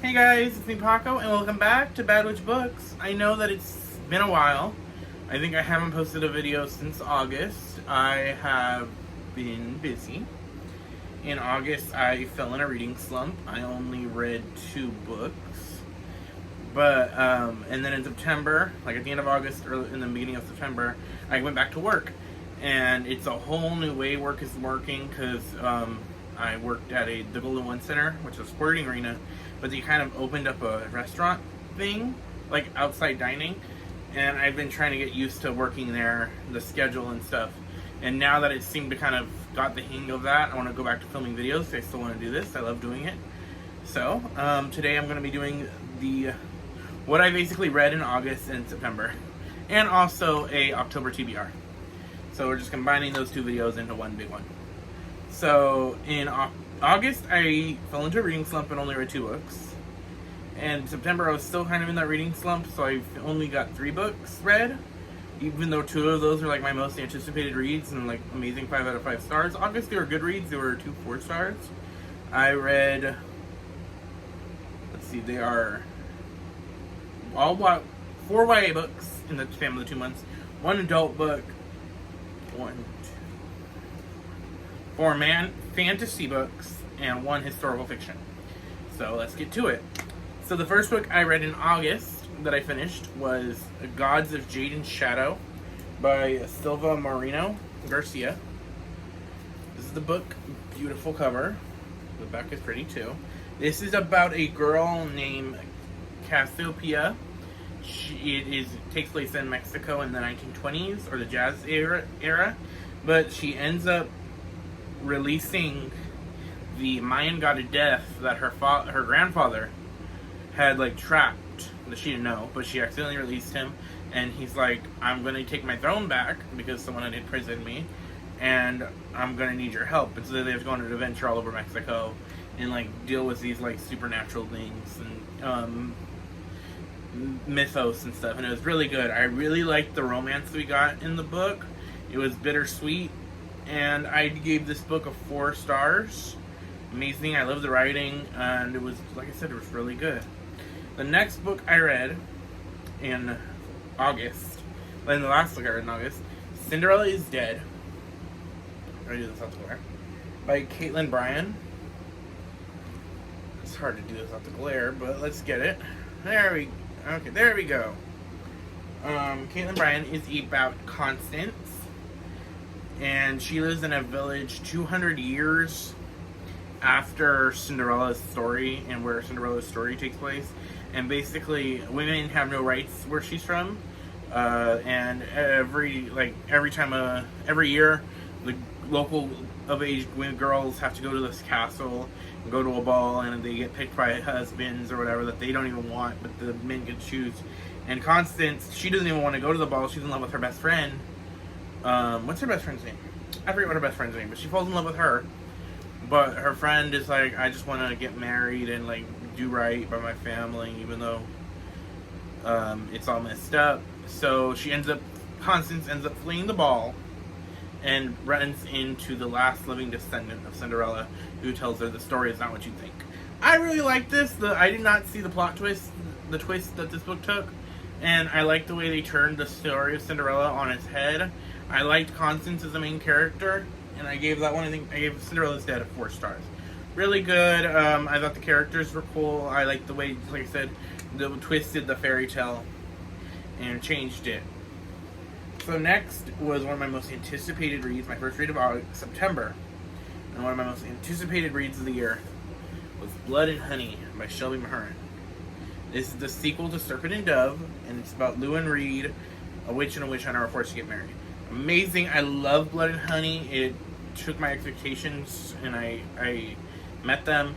Hey guys, it's me Paco, and welcome back to Bad Witch Books. I know that it's been a while. I think I haven't posted a video since August. I have been busy. In August, I fell in a reading slump. I only read 2 books. And then in September, like at the end of August or in the beginning of September, I went back to work. And it's a whole new way work is working because I worked at the Golden One Center, which is a sporting arena, but they kind of opened up a restaurant thing, like outside dining, and I've been trying to get used to working there, the schedule and stuff. And now that it seemed to kind of got the hang of that, I want to go back to filming videos. I still want to do this. I love doing it. So today I'm going to be doing what I basically read in August and September, and also a October TBR. So we're just combining those 2 videos into one big one. So in August, I fell into a reading slump and only read 2 books. And September, I was still kind of in that reading slump, so I only got 3 books read. Even though 2 of those are like my most anticipated reads and like amazing 5 out of 5 stars. August, they were good reads. They were 2 4 stars. I read, let's see, they are all 4 YA books in the span of the 2 months. 1 adult book. 4 fantasy books, and 1 historical fiction. So let's get to it. So the first book I read in August that I finished was Gods of Jadens Shadow by Silva Moreno Garcia. This is the book. Beautiful cover. The back is pretty too. This is about a girl named Cassiopeia. It takes place in Mexico in the 1920s, or the jazz era, but she ends up releasing the Mayan god of death that her grandfather had like trapped, that she didn't know, but she accidentally released him, and he's like, I'm going to take my throne back because someone had imprisoned me, and I'm going to need your help. And so they have to go on an adventure all over Mexico and like deal with these like supernatural things and mythos and stuff, and it was really good. I really liked the romance we got in the book. It was bittersweet, and I gave this book a 4 stars. Amazing. I love the writing, and it was, like I said, it was really good. The next book I read in August, the last book I read in August, Cinderella is Dead. I'm going to do this out the glare. By Caitlin Bryan. It's hard to do this out the glare, but let's get it. There we go. Caitlin Bryan is about Constance, and she lives in a village 200 years after Cinderella's story, and where Cinderella's story takes place. And basically, women have no rights where she's from. And every year, the local of age girls have to go to this castle and go to a ball, and they get picked by husbands or whatever that they don't even want, but the men can choose. And Constance, she doesn't even want to go to the ball. She's in love with her best friend. What's her best friend's name? I forget what her best friend's name, but she falls in love with her. But her friend is like, I just want to get married and like do right by my family, even though it's all messed up. So Constance ends up fleeing the ball and runs into the last living descendant of Cinderella, who tells her the story is not what you think. I really like this. I did not see the plot twist, the twist that this book took, and I like the way they turned the story of Cinderella on its head. I liked Constance as the main character, and I gave that one, I gave Cinderella's Dead a 4 stars. Really good. I thought the characters were cool. I liked the way, like I said, they twisted the fairy tale and changed it. So next was one of my most anticipated reads, my first read of September, and one of my most anticipated reads of the year was Blood and Honey by Shelby Mahurin. This is the sequel to Serpent and Dove, and it's about Lou and Reed, a witch and a witch hunter are forced to get married. Amazing. I love Blood and Honey. It took my expectations, and I met them.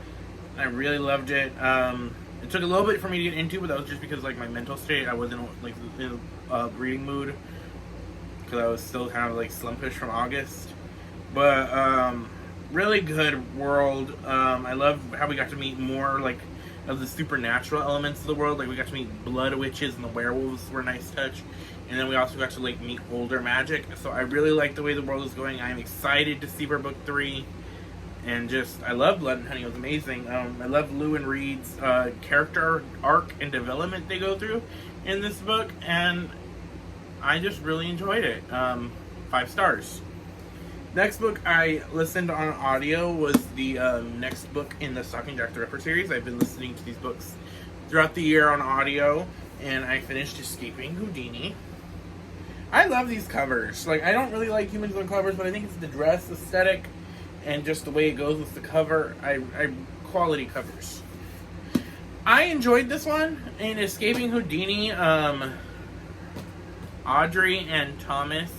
I really loved it. It took a little bit for me to get into, but that was just because like my mental state. I wasn't like in a reading mood because I was still kind of like slumpish from August. But really good world. I love how we got to meet more like of the supernatural elements of the world. Like we got to meet blood witches, and the werewolves were a nice touch. And then we also got to like meet older magic. So I really like the way the world is going. I'm excited to see for book 3. And just, I love Blood and Honey. It was amazing. I love Lou and Reed's character arc and development they go through in this book, and I just really enjoyed it. 5 stars. Next book I listened on audio was the next book in the Stalking Jack the Ripper series. I've been listening to these books throughout the year on audio, and I finished Escaping Houdini. I love these covers. Like, I don't really like humans on covers, but I think it's the dress aesthetic and just the way it goes with the cover. I quality covers. I enjoyed this one. In Escaping Houdini, Audrey and Thomas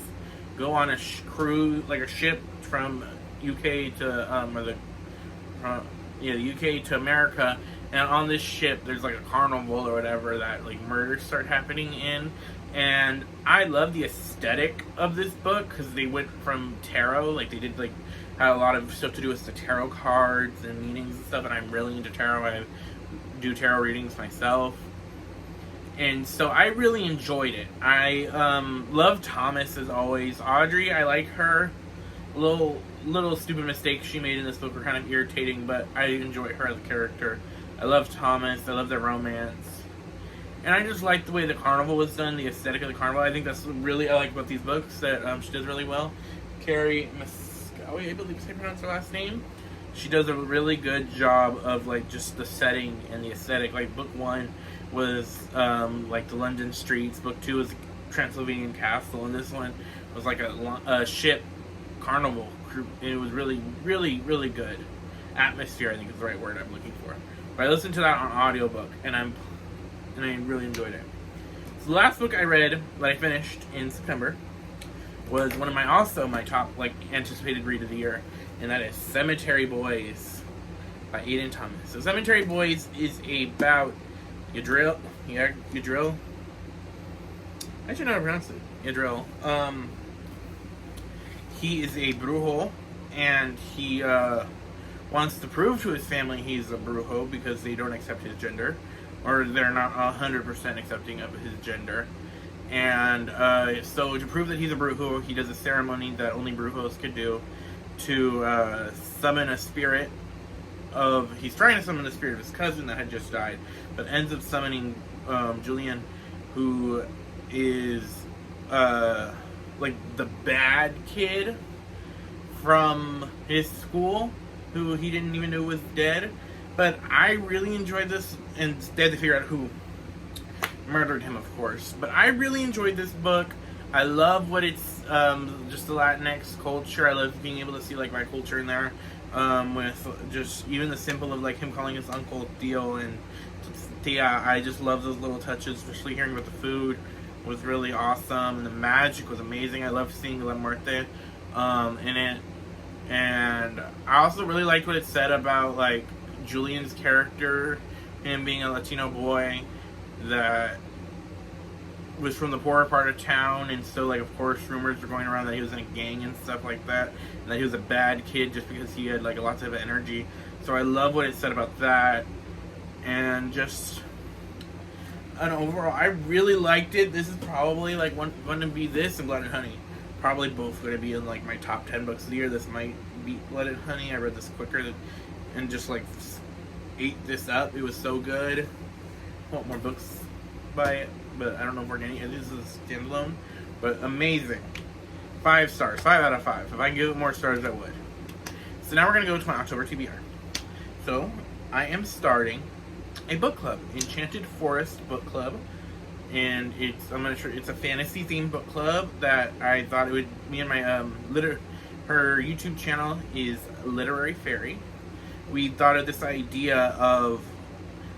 go on a cruise, like a ship from UK to the UK to America, and on this ship there's like a carnival or whatever that like murders start happening in. And I love the aesthetic of this book because they went from tarot, like they did, like had a lot of stuff to do with the tarot cards and meanings and stuff, and I'm really into tarot. I do tarot readings myself, and so I really enjoyed it. I love Thomas as always. Audrey, I like her. Little stupid mistakes she made in this book were kind of irritating, but I enjoy her as a character. I love Thomas. I love their romance. And I just like the way the carnival was done, the aesthetic of the carnival. I think that's really I like about these books, that she does really well. Carrie Muscowie, I believe I pronounce her last name. She does a really good job of like just the setting and the aesthetic. Like book 1 was like the London streets. Book 2 was Transylvanian castle, and this one was like a ship carnival. It was really, really, really good. Atmosphere, I think, is the right word I'm looking for. But I listened to that on audiobook, and I really enjoyed it. So the last book I read that I finished in September was one of my top like anticipated read of the year, and that is Cemetery Boys by Aiden Thomas. So Cemetery Boys is about Yadril. I should know how to pronounce it. Yadril. He is a brujo, and he wants to prove to his family he's a brujo because they don't accept his gender, or they're not 100% accepting of his gender. And so to prove that he's a brujo, he does a ceremony that only brujos could do to summon a spirit of... He's trying to summon the spirit of his cousin that had just died, but ends up summoning Julian, who is like the bad kid from his school, who he didn't even know was dead. But I really enjoyed this, and they had to figure out who murdered him, of course. But I really enjoyed this book. I love what it's, just the Latinx culture. I love being able to see, like, my culture in there, with just even the symbol of, like, him calling his uncle Tio and Tia. I just love those little touches, especially hearing about the food was really awesome, and the magic was amazing. I love seeing La Muerte in it. And I also really liked what it said about, like, Julian's character, him being a Latino boy that was from the poorer part of town, and so, like, of course, rumors were going around that he was in a gang and stuff like that, and that he was a bad kid just because he had, like, lots of energy. So I love what it said about that, and just, and overall, I really liked it. This is probably, like, going to be this and Blood and Honey. Probably both going to be in, like, my top 10 books of the year. This might beat Blood and Honey. I read this quicker and just, like, ate this up. It was so good. I want more books by it, but I don't know if we're getting it. This is a standalone, but amazing. 5 stars. 5 out of 5. If I can give it more stars, I would. So now we're going to go to my October TBR. So, I am starting a book club. Enchanted Forest Book Club. And it's a fantasy themed book club that I thought it would, me and my her YouTube channel is Literary Fairy. We thought of this idea of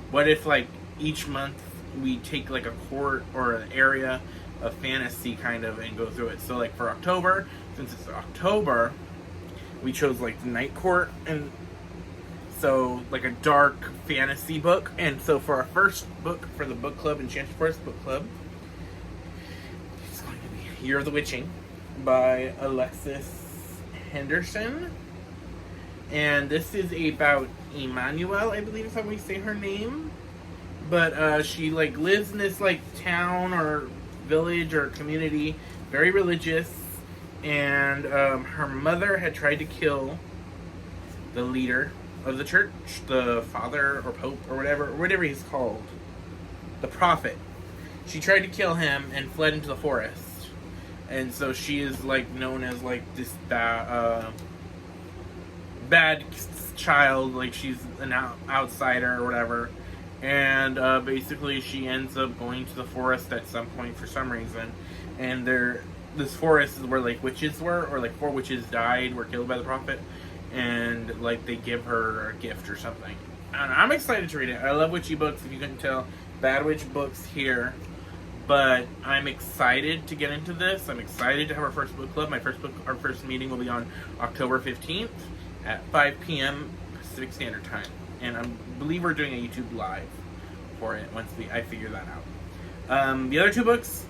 what if, like, each month we take, like, a court or an area of fantasy kind of and go through it. So, like, for October, since it's October, we chose, like, the Night Court, and so, like, a dark fantasy book. And so for our first book for the book club, Enchanted Forest Book Club, it's going to be Year of the Witching by Alexis Henderson. And this is about Emmanuel, I believe is how we say her name. But she, like, lives in this, like, town or village or community, very religious. And her mother had tried to kill the leader of the church, the father or pope or whatever he's called, the prophet. She tried to kill him and fled into the forest, and so she is like known as like this bad child, like she's an outsider or whatever. And basically she ends up going to the forest at some point for some reason, and this forest is where like witches were, or like 4 witches were killed by the prophet, and like they give her a gift or something. And I'm excited to read it. I love witchy books, if you couldn't tell. Bad witch books here. But I'm excited to get into this. I'm excited to have our first book club. Our first meeting will be on October 15th at 5 p.m. Pacific Standard Time. And I believe we're doing a YouTube live for it once I figure that out. The other 2 books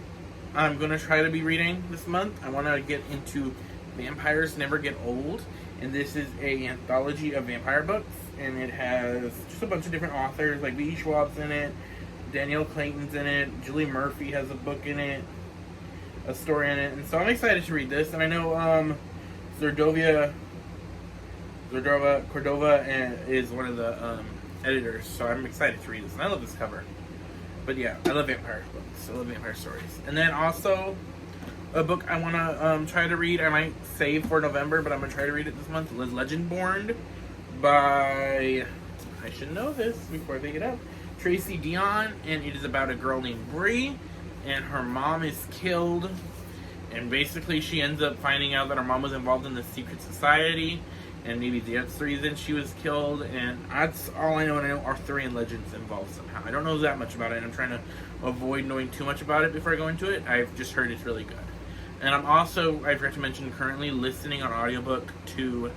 I'm going to try to be reading this month. I want to get into Vampires Never Get Old. And this is a anthology of vampire books. And it has just a bunch of different authors. Like V. Schwab's in it. Danielle Clayton's in it. Julie Murphy has a book in it. A story in it. And so I'm excited to read this. And I know Cordova is one of the editors, so I'm excited to read this, and I love this cover. But yeah, I love vampire books. I love vampire stories. And then also a book I want to try to read. I might save for November, but I'm going to try to read it this month. Legendborn by, I should know this before I pick it up, Tracy Dion, and it is about a girl named Bree, and her mom is killed, and basically she ends up finding out that her mom was involved in this secret society, and maybe that's the reason she was killed, and that's all I know, and I know Arthurian legends involved somehow. I don't know that much about it, and I'm trying to avoid knowing too much about it before I go into it. I've just heard it's really good. And I'm also, I forgot to mention, currently listening on audiobook to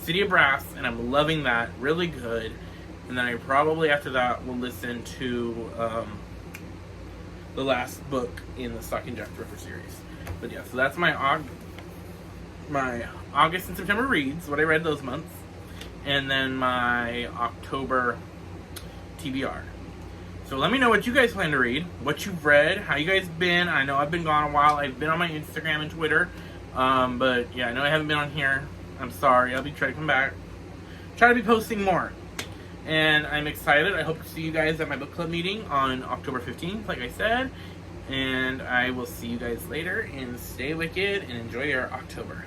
City of Brass, and I'm loving that, really good. And then I probably, after that, will listen to the last book in the Stock and Jack Ripper series. But yeah, so that's my August and September reads, what I read those months, and then my October TBR. So let me know what you guys plan to read, what you've read, how you guys been. I know I've been gone a while. I've been on my Instagram and Twitter, but yeah, I know I haven't been on here. I'm sorry. I'll be trying to come back. Try to be posting more. And I'm excited. I hope to see you guys at my book club meeting on October 15th, like I said. And I will see you guys later, and stay wicked and enjoy your October.